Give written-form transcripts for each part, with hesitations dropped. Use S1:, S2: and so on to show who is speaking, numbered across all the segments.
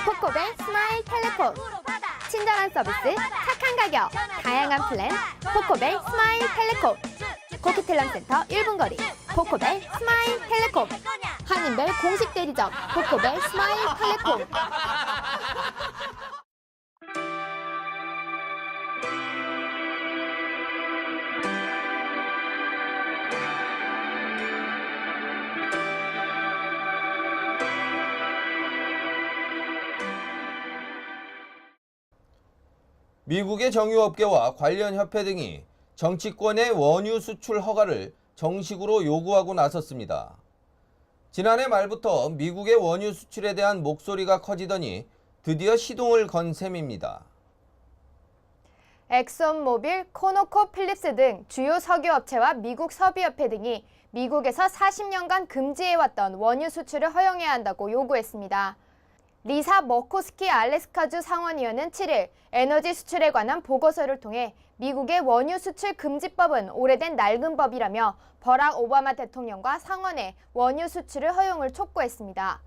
S1: 코코벨 스마일 텔레콤. 친절한 서비스, 착한 가격, 다양한 플랜. 코코벨 스마일 텔레콤. 코키텔남센터 1분 거리. 코코벨 스마일 텔레콤. 한인벨 공식 대리점. 코코벨 스마일 텔레콤.
S2: 미국의 정유업계와 관련 협회 등이 정치권의 원유 수출 허가를 정식으로 요구하고 나섰습니다. 지난해 말부터 미국의 원유 수출에 대한 목소리가 커지더니 드디어 시동을 건 셈입니다.
S1: 엑손모빌, 코노코필립스 등 주요 석유업체와 미국 석유협회 등이 미국에서 40년간 금지해왔던 원유 수출을 허용해야 한다고 요구했습니다. 리사 머코스키 알래스카주 상원의원은 7일 에너지 수출에 관한 보고서를 통해 미국의 원유 수출 금지법은 오래된 낡은 법이라며 버락 오바마 대통령과 상원에 원유 수출을 허용을 촉구했습니다.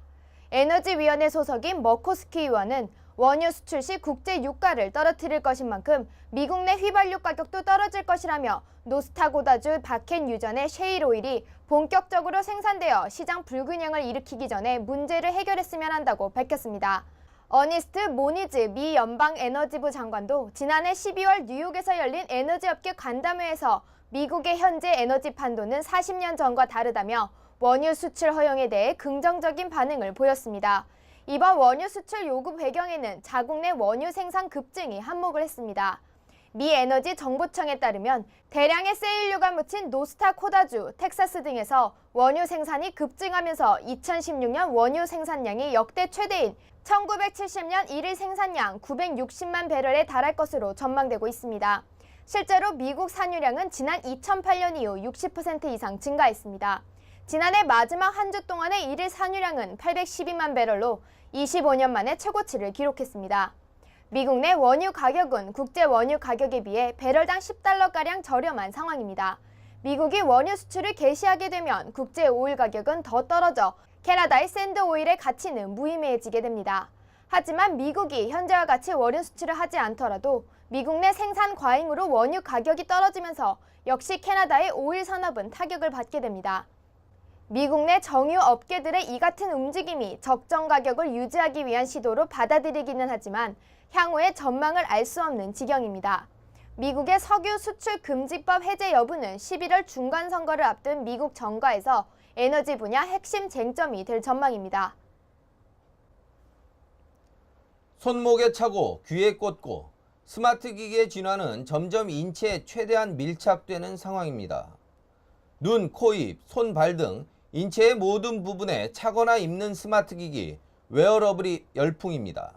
S1: 에너지위원회 소속인 머코스키 의원은 원유 수출 시 국제 유가를 떨어뜨릴 것인 만큼 미국 내 휘발유 가격도 떨어질 것이라며 노스타고다주 바켄 유전의 셰일 오일이 본격적으로 생산되어 시장 불균형을 일으키기 전에 문제를 해결했으면 한다고 밝혔습니다. 어니스트 모니즈 미 연방에너지부 장관도 지난해 12월 뉴욕에서 열린 에너지업계 간담회에서 미국의 현재 에너지 판도는 40년 전과 다르다며 원유 수출 허용에 대해 긍정적인 반응을 보였습니다. 이번 원유 수출 요구 배경에는 자국 내 원유 생산 급증이 한몫을 했습니다. 미 에너지 정보청에 따르면 대량의 세일유가 묻힌 노스타코다주, 텍사스 등에서 원유 생산이 급증하면서 2016년 원유 생산량이 역대 최대인 1970년 1일 생산량 960만 배럴에 달할 것으로 전망되고 있습니다. 실제로 미국 산유량은 지난 2008년 이후 60% 이상 증가했습니다. 지난해 마지막 한 주 동안의 1일 산유량은 812만 배럴로 25년 만에 최고치를 기록했습니다. 미국 내 원유 가격은 국제 원유 가격에 비해 배럴당 10달러가량 저렴한 상황입니다. 미국이 원유 수출을 개시하게 되면 국제 오일 가격은 더 떨어져 캐나다의 샌드 오일의 가치는 무의미해지게 됩니다. 하지만 미국이 현재와 같이 원유 수출을 하지 않더라도 미국 내 생산 과잉으로 원유 가격이 떨어지면서 역시 캐나다의 오일 산업은 타격을 받게 됩니다. 미국 내 정유 업계들의 이 같은 움직임이 적정 가격을 유지하기 위한 시도로 받아들이기는 하지만 향후의 전망을 알 수 없는 지경입니다. 미국의 석유 수출 금지법 해제 여부는 11월 중간 선거를 앞둔 미국 정가에서 에너지 분야 핵심 쟁점이 될 전망입니다.
S2: 손목에 차고 귀에 꽂고 스마트 기기의 진화는 점점 인체에 최대한 밀착되는 상황입니다. 눈, 코, 입, 손, 발 등 인체의 모든 부분에 차거나 입는 스마트 기기, 웨어러블이 열풍입니다.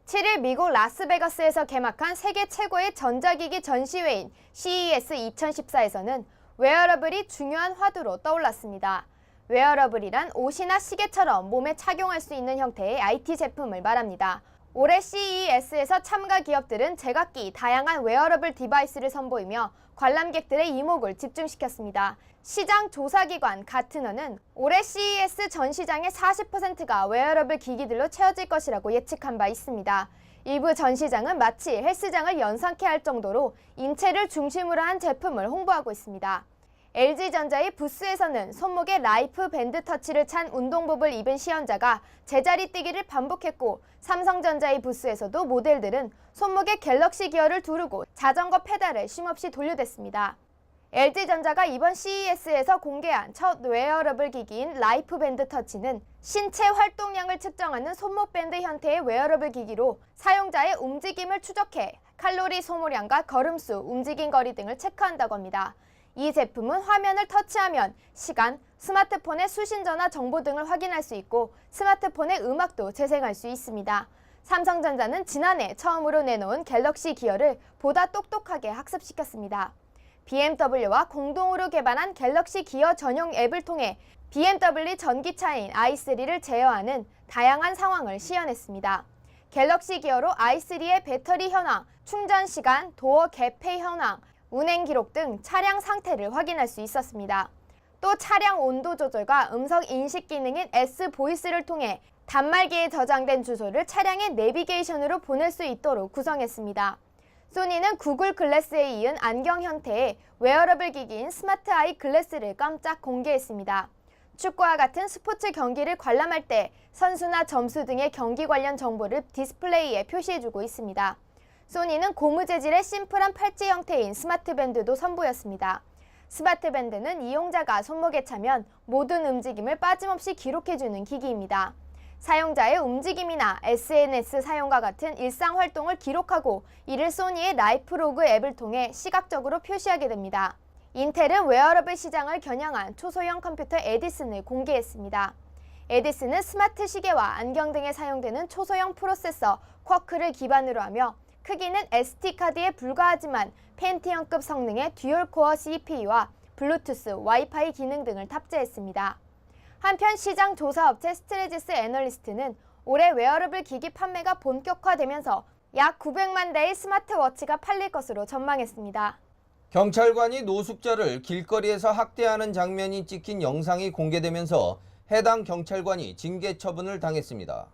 S1: 7일 미국 라스베가스에서 개막한 세계 최고의 전자기기 전시회인 CES 2014에서는 웨어러블이 중요한 화두로 떠올랐습니다. 웨어러블이란 옷이나 시계처럼 몸에 착용할 수 있는 형태의 IT 제품을 말합니다. 올해 CES에서 참가 기업들은 제각기 다양한 웨어러블 디바이스를 선보이며 관람객들의 이목을 집중시켰습니다. 시장 조사기관 가트너는 올해 CES 전 시장의 40%가 웨어러블 기기들로 채워질 것이라고 예측한 바 있습니다. 일부 전 시장은 마치 헬스장을 연상케 할 정도로 인체를 중심으로 한 제품을 홍보하고 있습니다. LG전자의 부스에서는 손목에 라이프 밴드 터치를 찬 운동복을 입은 시연자가 제자리 뛰기를 반복했고, 삼성전자의 부스에서도 모델들은 손목에 갤럭시 기어를 두르고 자전거 페달을 쉼없이 돌려댔습니다. LG전자가 이번 CES에서 공개한 첫 웨어러블 기기인 라이프 밴드 터치는 신체 활동량을 측정하는 손목 밴드 형태의 웨어러블 기기로 사용자의 움직임을 추적해 칼로리 소모량과 걸음수, 움직임 거리 등을 체크한다고 합니다. 이 제품은 화면을 터치하면 시간, 스마트폰의 수신 전화 정보 등을 확인할 수 있고 스마트폰의 음악도 재생할 수 있습니다. 삼성전자는 지난해 처음으로 내놓은 갤럭시 기어를 보다 똑똑하게 학습시켰습니다. BMW와 공동으로 개발한 갤럭시 기어 전용 앱을 통해 BMW 전기차인 i3를 제어하는 다양한 상황을 시연했습니다. 갤럭시 기어로 i3의 배터리 현황, 충전 시간, 도어 개폐 현황, 운행 기록 등 차량 상태를 확인할 수 있었습니다. 또 차량 온도 조절과 음성 인식 기능인 S 보이스를 통해 단말기에 저장된 주소를 차량의 내비게이션으로 보낼 수 있도록 구성했습니다. 소니는 구글 글래스에 이은 안경 형태의 웨어러블 기기인 스마트 아이 글래스를 깜짝 공개했습니다. 축구와 같은 스포츠 경기를 관람할 때 선수나 점수 등의 경기 관련 정보를 디스플레이에 표시해주고 있습니다. 소니는 고무 재질의 심플한 팔찌 형태인 스마트 밴드도 선보였습니다. 스마트 밴드는 이용자가 손목에 차면 모든 움직임을 빠짐없이 기록해주는 기기입니다. 사용자의 움직임이나 SNS 사용과 같은 일상 활동을 기록하고 이를 소니의 라이프로그 앱을 통해 시각적으로 표시하게 됩니다. 인텔은 웨어러블 시장을 겨냥한 초소형 컴퓨터 에디슨을 공개했습니다. 에디슨은 스마트 시계와 안경 등에 사용되는 초소형 프로세서 쿼크를 기반으로 하며 크기는 SD카드에 불과하지만 펜티엄급 성능의 듀얼코어 CPU와 블루투스, 와이파이 기능 등을 탑재했습니다. 한편 시장 조사업체 스트레지스 애널리스트는 올해 웨어러블 기기 판매가 본격화되면서 약 900만 대의 스마트워치가 팔릴 것으로 전망했습니다.
S2: 경찰관이 노숙자를 길거리에서 학대하는 장면이 찍힌 영상이 공개되면서 해당 경찰관이 징계 처분을 당했습니다.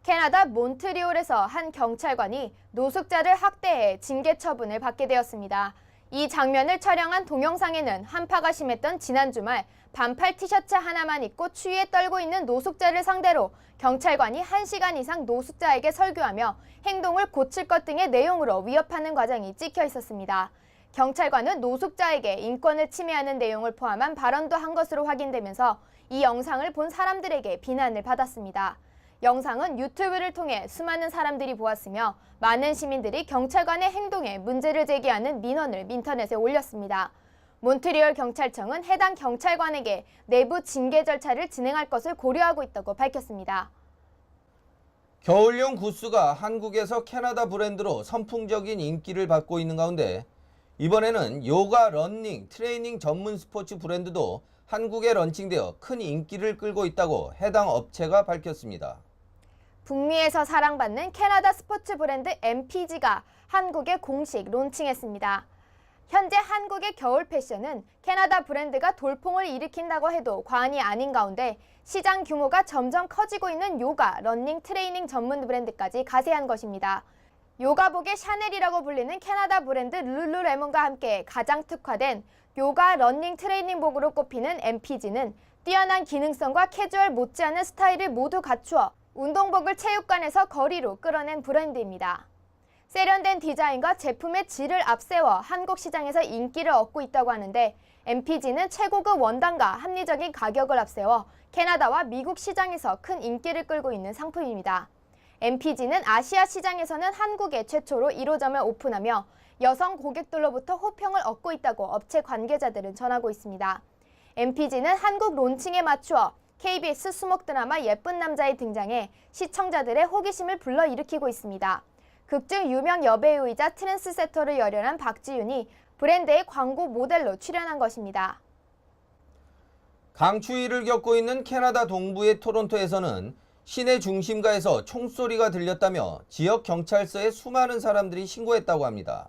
S1: 캐나다 몬트리올에서 한 경찰관이 노숙자를 학대해 징계 처분을 받게 되었습니다. 이 장면을 촬영한 동영상에는 한파가 심했던 지난 주말 반팔 티셔츠 하나만 입고 추위에 떨고 있는 노숙자를 상대로 경찰관이 1시간 이상 노숙자에게 설교하며 행동을 고칠 것 등의 내용으로 위협하는 과정이 찍혀 있었습니다. 경찰관은 노숙자에게 인권을 침해하는 내용을 포함한 발언도 한 것으로 확인되면서 이 영상을 본 사람들에게 비난을 받았습니다. 영상은 유튜브를 통해 수많은 사람들이 보았으며 많은 시민들이 경찰관의 행동에 문제를 제기하는 민원을 인터넷에 올렸습니다. 몬트리올 경찰청은 해당 경찰관에게 내부 징계 절차를 진행할 것을 고려하고 있다고 밝혔습니다.
S2: 겨울용 구스가 한국에서 캐나다 브랜드로 선풍적인 인기를 받고 있는 가운데 이번에는 요가, 러닝, 트레이닝 전문 스포츠 브랜드도 한국에 런칭되어 큰 인기를 끌고 있다고 해당 업체가 밝혔습니다.
S1: 북미에서 사랑받는 캐나다 스포츠 브랜드 MPG가 한국에 공식 론칭했습니다. 현재 한국의 겨울 패션은 캐나다 브랜드가 돌풍을 일으킨다고 해도 과언이 아닌 가운데 시장 규모가 점점 커지고 있는 요가, 러닝, 트레이닝 전문 브랜드까지 가세한 것입니다. 요가복의 샤넬이라고 불리는 캐나다 브랜드 룰루레몬과 함께 가장 특화된 요가, 러닝, 트레이닝복으로 꼽히는 MPG는 뛰어난 기능성과 캐주얼 못지않은 스타일을 모두 갖추어 운동복을 체육관에서 거리로 끌어낸 브랜드입니다. 세련된 디자인과 제품의 질을 앞세워 한국 시장에서 인기를 얻고 있다고 하는데 MPG는 최고급 원단과 합리적인 가격을 앞세워 캐나다와 미국 시장에서 큰 인기를 끌고 있는 상품입니다. MPG는 아시아 시장에서는 한국에 최초로 1호점을 오픈하며 여성 고객들로부터 호평을 얻고 있다고 업체 관계자들은 전하고 있습니다. MPG는 한국 론칭에 맞추어 KBS 수목 드라마 예쁜 남자에 등장해 시청자들의 호기심을 불러일으키고 있습니다. 극중 유명 여배우이자 트렌스세터를 열연한 박지윤이 브랜드의 광고 모델로 출연한 것입니다.
S2: 강추위를 겪고 있는 캐나다 동부의 토론토에서는 시내 중심가에서 총소리가 들렸다며 지역 경찰서에 수많은 사람들이 신고했다고 합니다.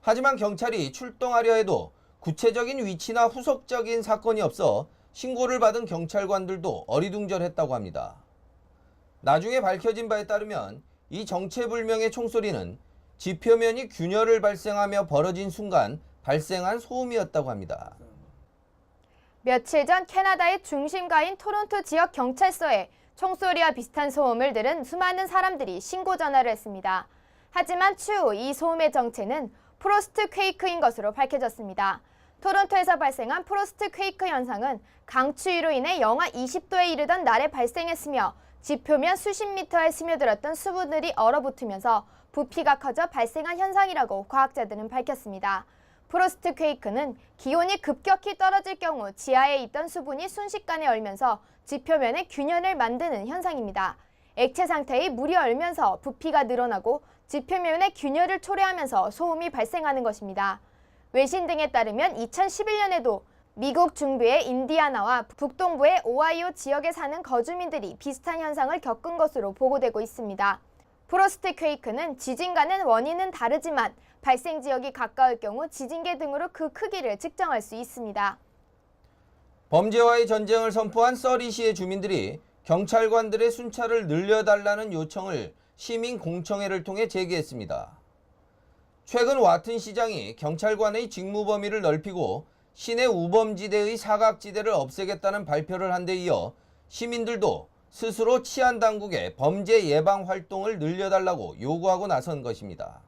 S2: 하지만 경찰이 출동하려 해도 구체적인 위치나 후속적인 사건이 없어 신고를 받은 경찰관들도 어리둥절했다고 합니다. 나중에 밝혀진 바에 따르면 이 정체불명의 총소리는 지표면이 균열을 발생하며 벌어진 순간 발생한 소음이었다고 합니다.
S1: 며칠 전 캐나다의 중심가인 토론토 지역 경찰서에 총소리와 비슷한 소음을 들은 수많은 사람들이 신고 전화를 했습니다. 하지만 추후 이 소음의 정체는 프로스트 퀘이크인 것으로 밝혀졌습니다. 토론토에서 발생한 프로스트 퀘이크 현상은 강추위로 인해 영하 20도에 이르던 날에 발생했으며 지표면 수십 미터에 스며들었던 수분들이 얼어붙으면서 부피가 커져 발생한 현상이라고 과학자들은 밝혔습니다. 프로스트 퀘이크는 기온이 급격히 떨어질 경우 지하에 있던 수분이 순식간에 얼면서 지표면에 균열을 만드는 현상입니다. 액체 상태의 물이 얼면서 부피가 늘어나고 지표면에 균열을 초래하면서 소음이 발생하는 것입니다. 외신 등에 따르면 2011년에도 미국 중부의 인디아나와 북동부의 오하이오 지역에 사는 거주민들이 비슷한 현상을 겪은 것으로 보고되고 있습니다. 프로스트 퀘이크는 지진과는 원인은 다르지만 발생 지역이 가까울 경우 지진계 등으로 그 크기를 측정할 수 있습니다.
S2: 범죄와의 전쟁을 선포한 서리시의 주민들이 경찰관들의 순찰을 늘려달라는 요청을 시민 공청회를 통해 제기했습니다. 최근 와튼 시장이 경찰관의 직무 범위를 넓히고 시내 우범지대의 사각지대를 없애겠다는 발표를 한 데 이어 시민들도 스스로 치안당국에 범죄 예방 활동을 늘려달라고 요구하고 나선 것입니다.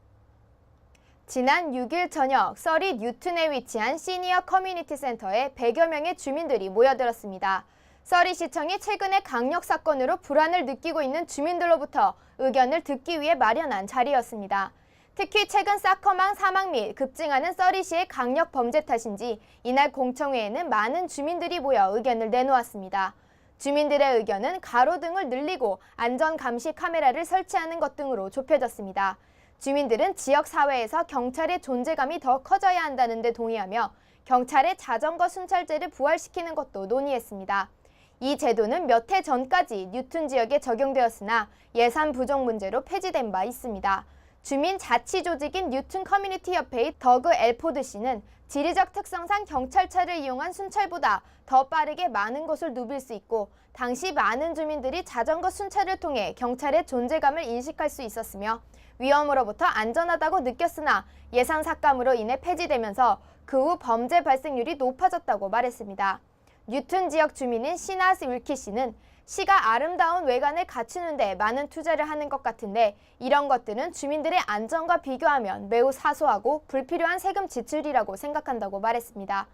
S1: 지난 6일 저녁 서리 뉴튼에 위치한 시니어 커뮤니티 센터에 100여 명의 주민들이 모여들었습니다. 서리시청이 최근의 강력 사건으로 불안을 느끼고 있는 주민들로부터 의견을 듣기 위해 마련한 자리였습니다. 특히 최근 사커망 사망 및 급증하는 서리시의 강력 범죄 탓인지 이날 공청회에는 많은 주민들이 모여 의견을 내놓았습니다. 주민들의 의견은 가로등을 늘리고 안전 감시 카메라를 설치하는 것 등으로 좁혀졌습니다. 주민들은 지역 사회에서 경찰의 존재감이 더 커져야 한다는 데 동의하며 경찰의 자전거 순찰제를 부활시키는 것도 논의했습니다. 이 제도는 몇 해 전까지 뉴튼 지역에 적용되었으나 예산 부족 문제로 폐지된 바 있습니다. 주민 자치 조직인 뉴튼 커뮤니티 협회의 더그 엘포드 씨는 지리적 특성상 경찰차를 이용한 순찰보다 더 빠르게 많은 곳을 누빌 수 있고 당시 많은 주민들이 자전거 순찰을 통해 경찰의 존재감을 인식할 수 있었으며 위험으로부터 안전하다고 느꼈으나 예산 삭감으로 인해 폐지되면서 그 후 범죄 발생률이 높아졌다고 말했습니다. 뉴튼 지역 주민인 시나스 윌키 씨는 시가 아름다운 외관을 갖추는 데 많은 투자를 하는 것 같은데 이런 것들은 주민들의 안전과 비교하면 매우 사소하고 불필요한 세금 지출이라고 생각한다고 말했습니다.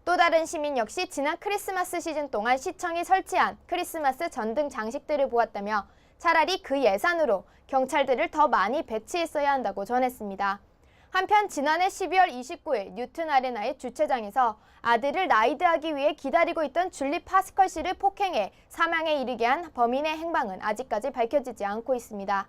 S1: 또 다른 시민 역시 지난 크리스마스 시즌 동안 시청이 설치한 크리스마스 전등 장식들을 보았다며 차라리 그 예산으로 경찰들을 더 많이 배치했어야 한다고 전했습니다. 한편 지난해 12월 29일 뉴튼 아레나의 주차장에서 아들을 라이드하기 위해 기다리고 있던 줄리 파스컬 씨를 폭행해 사망에 이르게 한 범인의 행방은 아직까지 밝혀지지 않고 있습니다.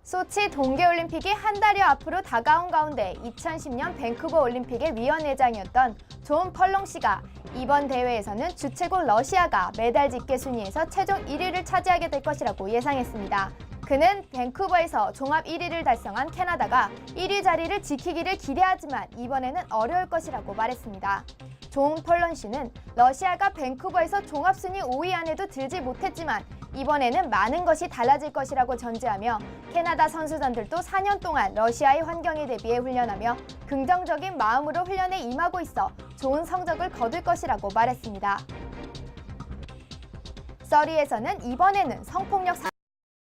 S1: 소치 동계올림픽이 한 달여 앞으로 다가온 가운데 2010년 밴쿠버 올림픽의 위원회장이었던 존 펄롱 씨가 이번 대회에서는 주최국 러시아가 메달 집계 순위에서 최종 1위를 차지하게 될 것이라고 예상했습니다. 그는 밴쿠버에서 종합 1위를 달성한 캐나다가 1위 자리를 지키기를 기대하지만 이번에는 어려울 것이라고 말했습니다. 존 펄런 씨는 러시아가 밴쿠버에서 종합순위 5위 안에도 들지 못했지만 이번에는 많은 것이 달라질 것이라고 전제하며 캐나다 선수단들도 4년 동안 러시아의 환경에 대비해 훈련하며 긍정적인 마음으로 훈련에 임하고 있어 좋은 성적을 거둘 것이라고 말했습니다. 서리에서는 이번에는 성폭력